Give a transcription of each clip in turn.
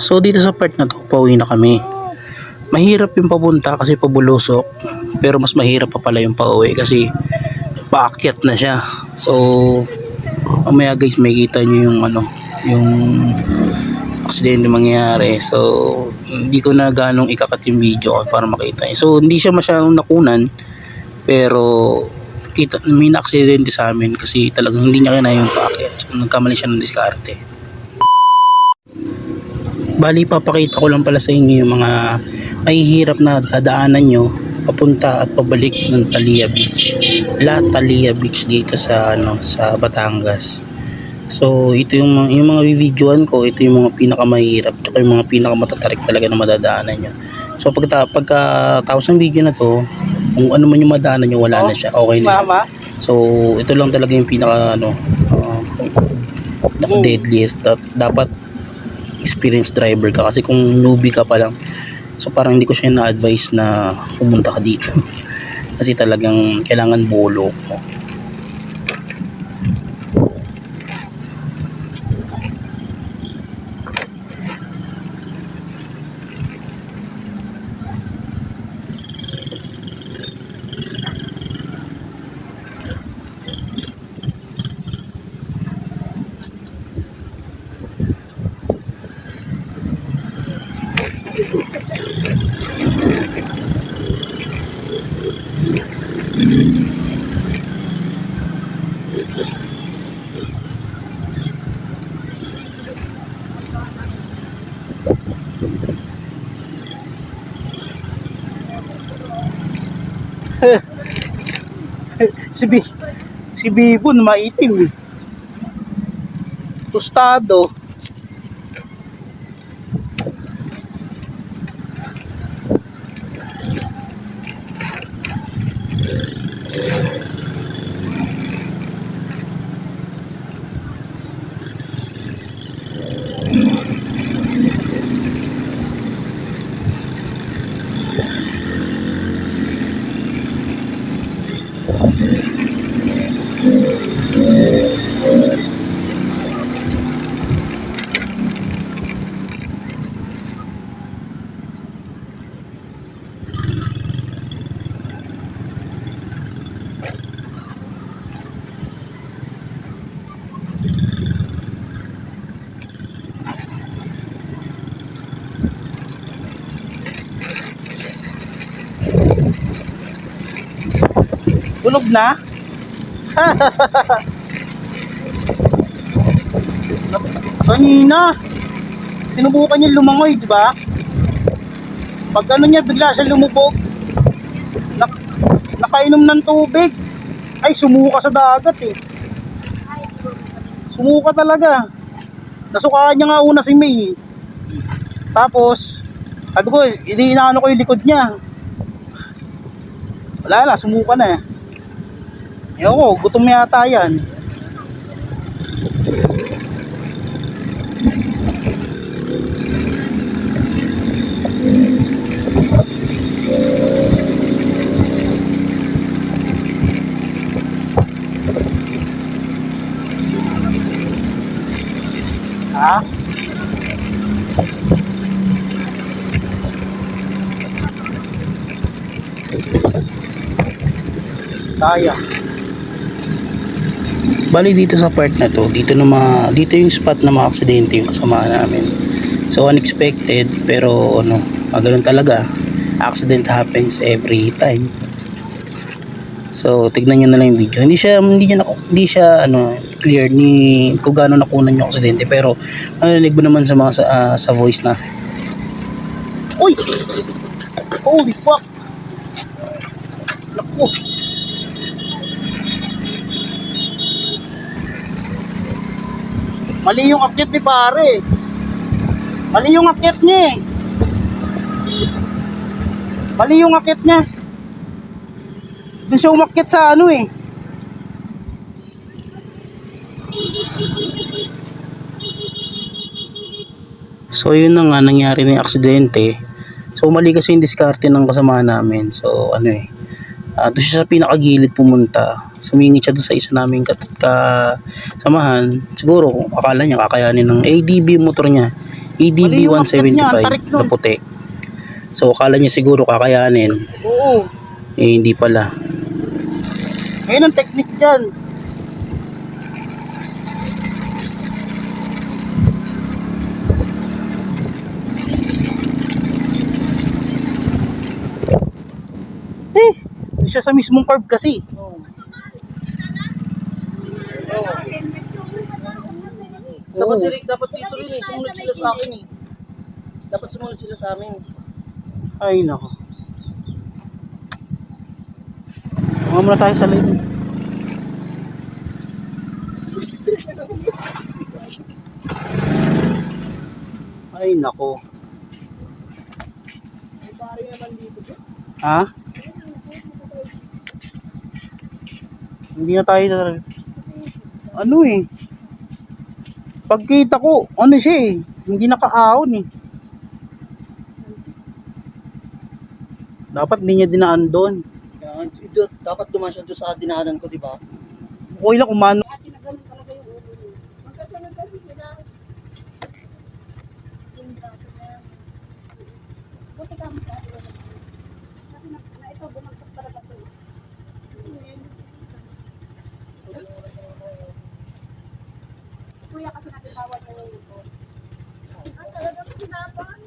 So dito sa part na to, pauwi na kami. Mahirap yung papunta kasi pabulusok, pero mas mahirap pa pala yung pauwi kasi paakyat na siya. So mamaya guys, makikita nyo yung yung aksidente mangyayari. So hindi ko na ganong ikakat yung video para makita nyo. So hindi siya masyadong nakunan, pero may na-aksidente sa amin kasi talagang hindi niya kinaya yung paakyat. So nagkamali siya ng diskarte. Bali, papakita ko lang pala sa inyo yung mga mahihirap na dadaanan nyo papunta at pabalik ng Talia Beach. La Talia Beach dito sa sa Batangas. So ito yung mga videoan ko, ito yung mga pinakamahirap at yung mga pinakamatarik talaga na madadaanan nyo. So pagkatapos ng video na to, kung ano man yung madaanan nyo, wala na siya, okay na siya. So ito lang talaga yung pinaka deadliest. Dapat experienced driver ka kasi kung newbie ka pa lang, so parang hindi ko siya na-advise na pumunta ka dito kasi talagang kailangan bolo mo. si Bibon maitim, tostado. Tulog na? Kanina sinubukan niya lumangoy, di ba? Pag ano niya, bigla siya lumubog. Nakainom ng tubig. Ay, sumuka sa dagat eh. Sumuka talaga. Nasukaan niya nga una si May. Tapos sabi ko, inaano ko yung likod niya. Wala na, sumuka na eh. Ewan ko, gutom yata yan. Ha? Sayang. Bali dito sa part na to, dito yung spot na mga aksidente yung kasama namin. So unexpected, pero ganun talaga. Accident happens every time. So tignan niyo na lang yung video. Hindi siya clear ni kung gaano nakunan yung aksidente, pero narinig mo naman sa mga sa voice na. Uy! Holy fuck! Naku! Mali yung akyat ni pare. Mali yung akyat niya eh. Mali yung akyat niya. Doon siya umakyat sa eh. So yun na nga, nangyari na yung aksidente. So mali kasi yung diskarte ng kasama namin. So doon siya sa pinakagilid pumunta. Sumingit siya doon sa isa naming kasamahan. Siguro akala niya kakayanin ng ADB motor niya. EDB Mali yung akyat niya, ang 175 tarik na nun. puti. So akala niya siguro kakayanin. Oo. Eh hindi pala. Ngayon ang technique dyan. Hindi siya sa mismong curve kasi. Dapat direct, dapat dito rin eh. Sumunod sila sa akin eh. Dapat sumunod sila sa amin. Ay nako. Mga muna tayo sa lane. Ay nako. Ha? Hindi na tayo talaga. Ano eh. Pagkita ko, ano siya eh. Hindi nakaahon eh. Dapat hindi niya dinaan doon. Dapat dumaan siya doon sa dinaanan ko, di ba? Okay lang umano. Magkasunod kasi sila. Buti ka mo sa atin. Kasi na ito, bumagsak talaga ito. Kuya kasi natitawag na yun ito. Ah, talagang sinapan?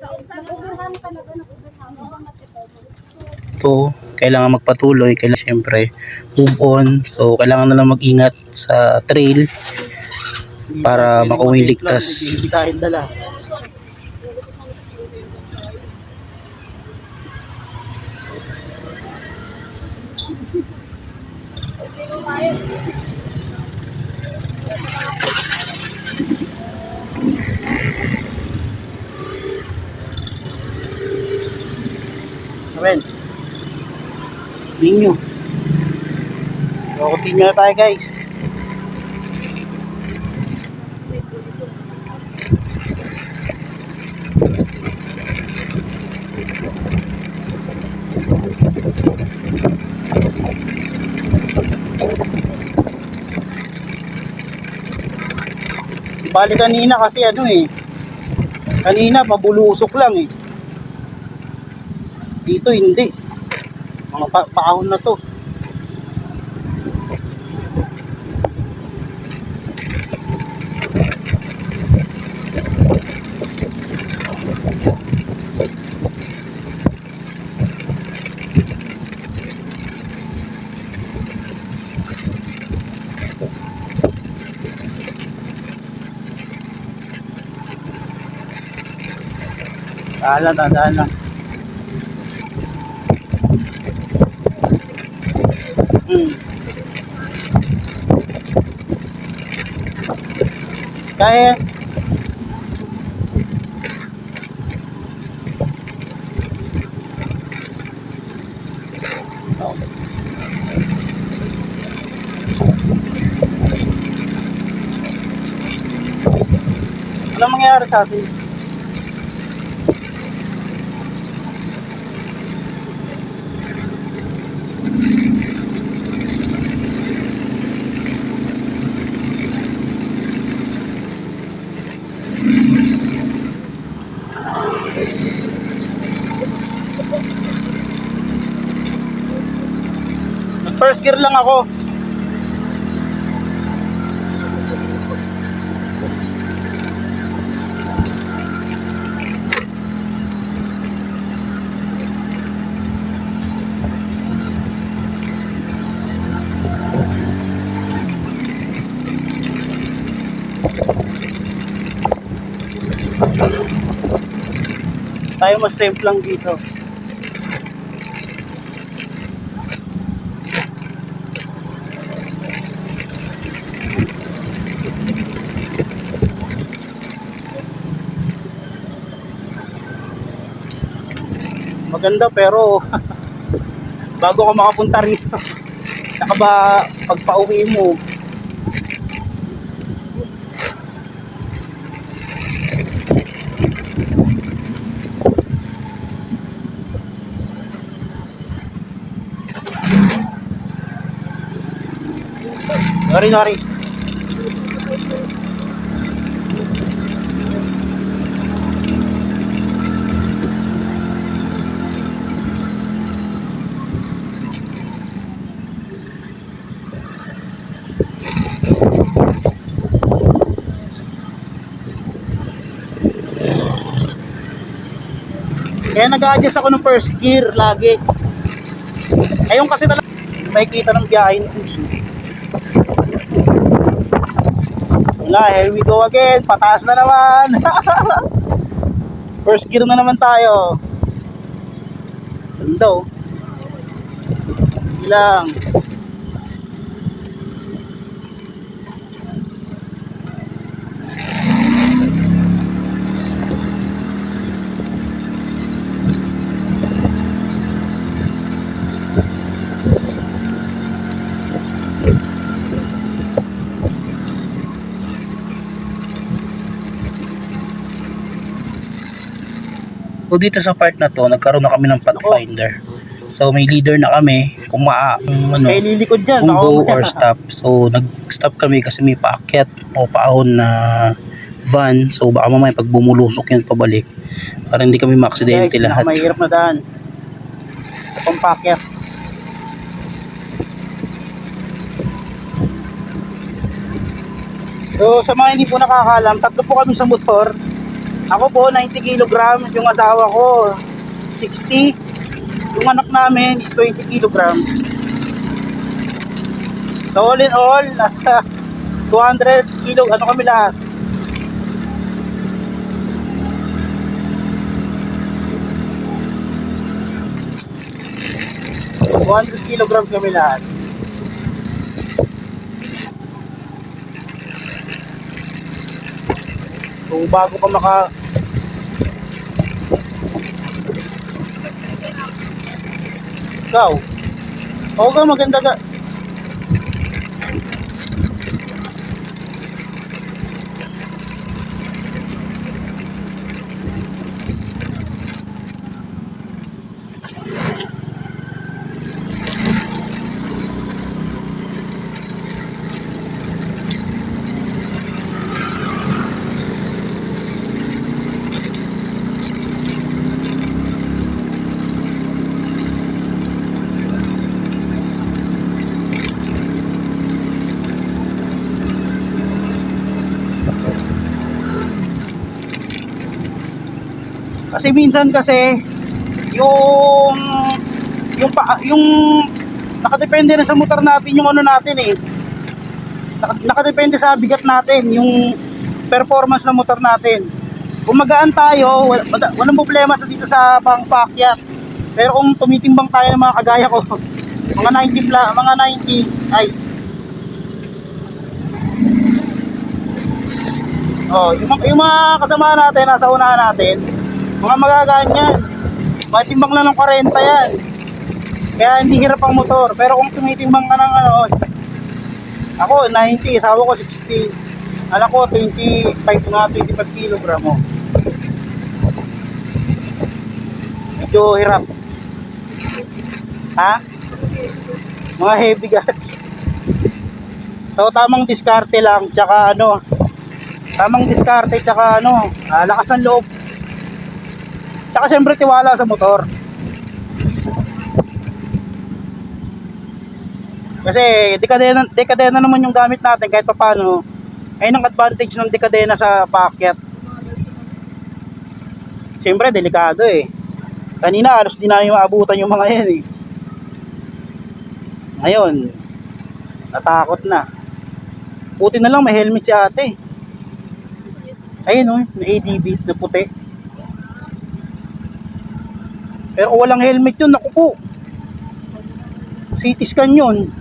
Nag-uberham talaga, nag-uberham. Ito, kailangan magpatuloy, kailangan syempre move on. So kailangan na lang mag-ingat sa trail para makauwing ligtas. Hindi tayo dala. Amen. Ninyo. So, continue na tayo guys. Bali kanina kasi ano eh. Kanina pabulusok lang eh. Dito hindi. Mga paahon na to. Dahan lang. Kaya ano mangyayari sa atin? First gear lang ako. Tayo mas safe lang dito. Maganda pero bago ka makapunta rito, saka ba pagpa-uwi mo sorry Kaya nag-a-adjust ako ng first gear lagi. Ayun kasi talaga may kita ng biyahe ni Puso. Wala, here we go again. Pataas na naman. First gear na naman tayo. Ganda oh. Ilang. So dito sa part na to, nagkaroon na kami ng pathfinder. So may leader na kami kung May lilikod dyan. kung baka go mamaya. or stop. So nag-stop kami kasi may paakyat o paahon na van. So baka mamaya pag bumulusok yun pabalik, para hindi kami maaksidente Guys, lahat. mahirap na daan. Sa pampakyat. So sa mga hindi po nakakalam, tatlo po kami sa motor. Ako po 90 kilograms, yung asawa ko 60. Yung anak namin is 20 kilograms. So all in all, nasa 200 kilo, ano kami lahat? kilograms kami lahat. So bago ka Ikaw. Oo ka, maganda ka. Kasi minsan kasi yung nakadepende na sa motor natin yung ano natin eh. Nakadepende sa bigat natin yung performance ng motor natin. Kung magaan tayo, walang problema sa dito sa pangpakyat. Pero kung tumitimbang tayo ng mga kagaya ko, mga 90 ay yung mga kasama natin nasa unahan natin, mga magagaan yan, matimbang lang ng 40 yan, kaya hindi hirap ang motor. Pero kung tumitimbang ka ng ako 90, asawa ko 60, anak ko 25 kilogram medyo hirap mga heavy guts. So tamang diskarte lang, tsaka lakas ng loob. Tsaka syempre tiwala sa motor. Kasi dekadena naman yung gamit natin kahit paano. Ayun ang advantage ng dekadena sa paakyat. Syempre delikado eh. Kanina halos di namin maabutan yung mga yan eh. Ngayon, natakot na. Buti na lang may helmet si ate. Ayun na ADB na puti. Pero kung walang helmet yun, naku po, CT scan yun.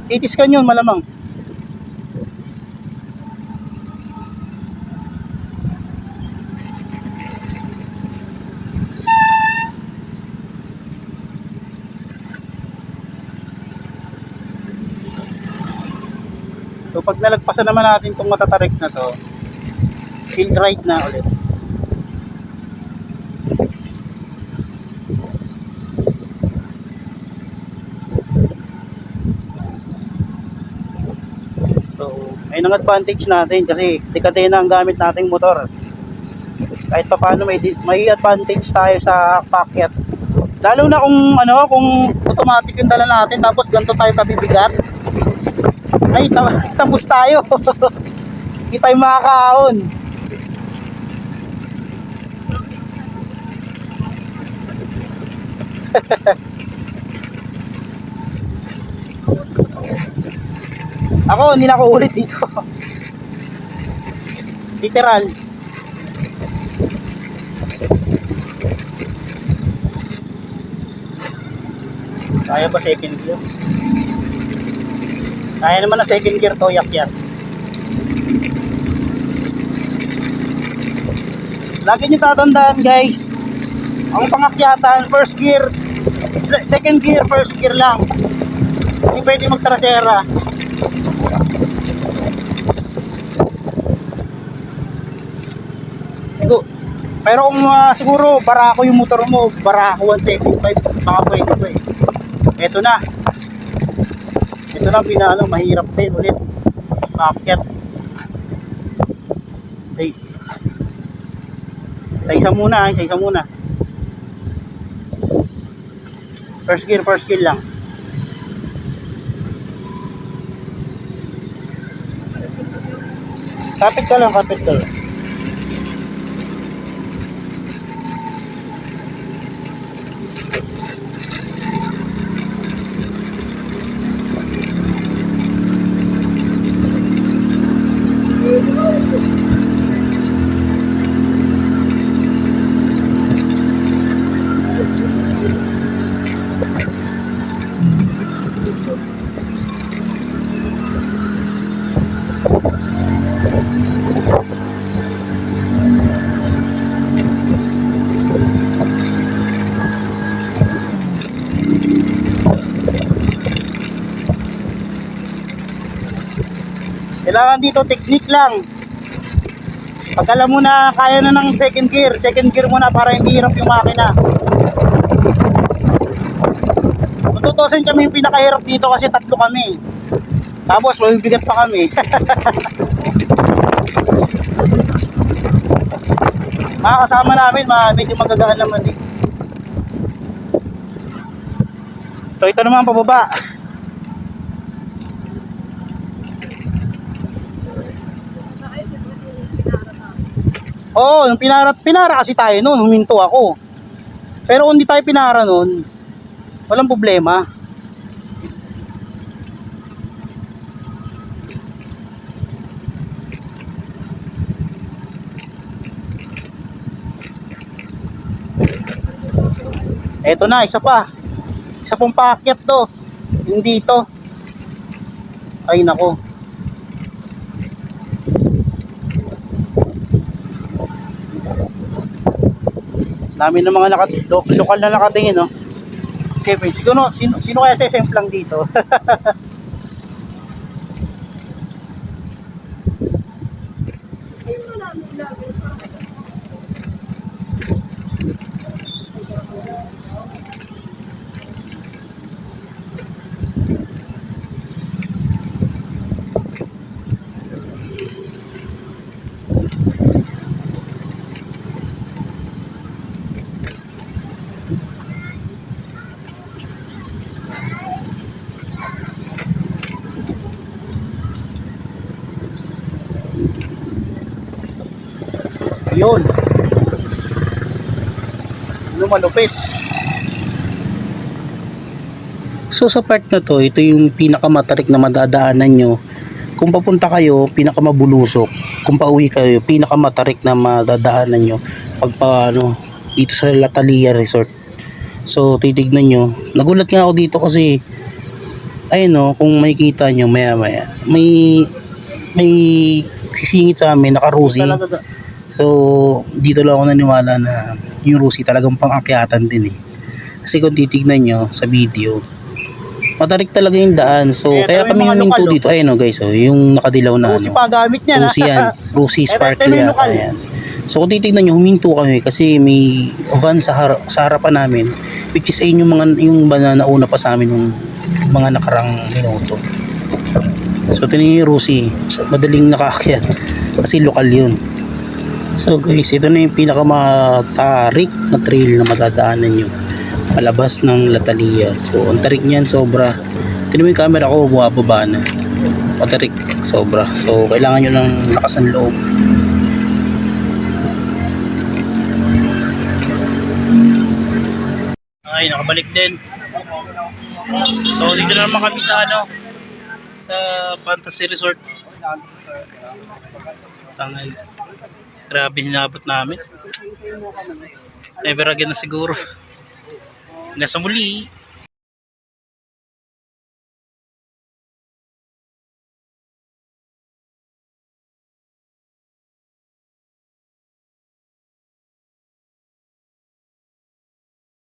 CT scan yun malamang. So pag nalagpasan naman natin itong matatarik na to, field ride na ulit. Ayun ang advantage natin kasi dekadena ang gamit nating motor. Kahit pa paano may advantage tayo sa paakyat. Lalo na kung automatic yung dala natin tapos ganito tayo kabibigat. Ay, tapos tayo. Hindi tayo makakaahon. Ako, hindi na ako ulit dito. Literal. Kaya ba second gear? Kaya naman na second gear to, yak-yak. Lagi nyo tatandaan guys, ang pangakyatan, first gear, second gear, first gear lang. Hindi pwede magtrasera. Siguro, pero kung siguro barako yung motor mo, barako 175, baka pwede ko eh. Ito na. Ito na pinano, mahirap din ulit. Maakyat. Okay. Isa muna, isa muna. First gear lang. Kapit ka lang. Kailangan dito technique lang. Pag alam mo na kaya na ng second gear mo na para hindi hirap yung makina. Matutusin kami yung pinakahirap dito kasi tatlo kami. Tapos mabibigat pa kami. Mga kasama namin, medyo magagaan naman eh. So ito naman pababa. Oo, nung pinara kasi tayo noon, huminto ako. Pero kung di tayo pinara noon, walang problema. Eto na, isa pa. Isa pong paakyat to. Yung dito. Ay nako. Dami ng mga lokal na nakatingin, no? Siguro, sino kaya sa SM lang dito? Yun. Ano malupit. So sa part na to, ito yung pinakamatarik na madadaanan nyo. Kung papunta kayo, pinakamabulusok. Kung pauwi kayo, pinakamatarik na madadaanan nyo dito sa Latalia Resort. So titignan nyo. Nagulat nga ako dito kasi ayun no, kung makikita nyo maya may sisingit sa amin, naka-Rusi. So dito lang ako naniwala na yung Rusi talagang pang-akyatan din eh. Kasi kung titignan nyo sa video, matarik talaga yung daan. So kaya kami huminto dito. Ayun o guys, yung nakadilaw na Rusi pa gamit niya. Rusi yan. Rusi Sparkle yan. Ayan. So kung titignan nyo, huminto kami kasi may van sa harapan namin, which is ayun yung nauna pa sa amin ng mga nakarang minuto. So tingnan yung Rusi, madaling nakaakyat kasi lokal yun. So guys, ito na yung pinakamatarik na trail na madadaanan nyo palabas ng Latalia. So ang tarik niyan sobra. Tingnan mo yung camera ko, bumababa na. Matarik sobra. So kailangan nyo ng lakas ng loob. Ay, nakabalik din. So, dito na naman kami sa sa Fantasy Resort. Tangan. Grabe hinabot namin. Never again na siguro. Nasa muli.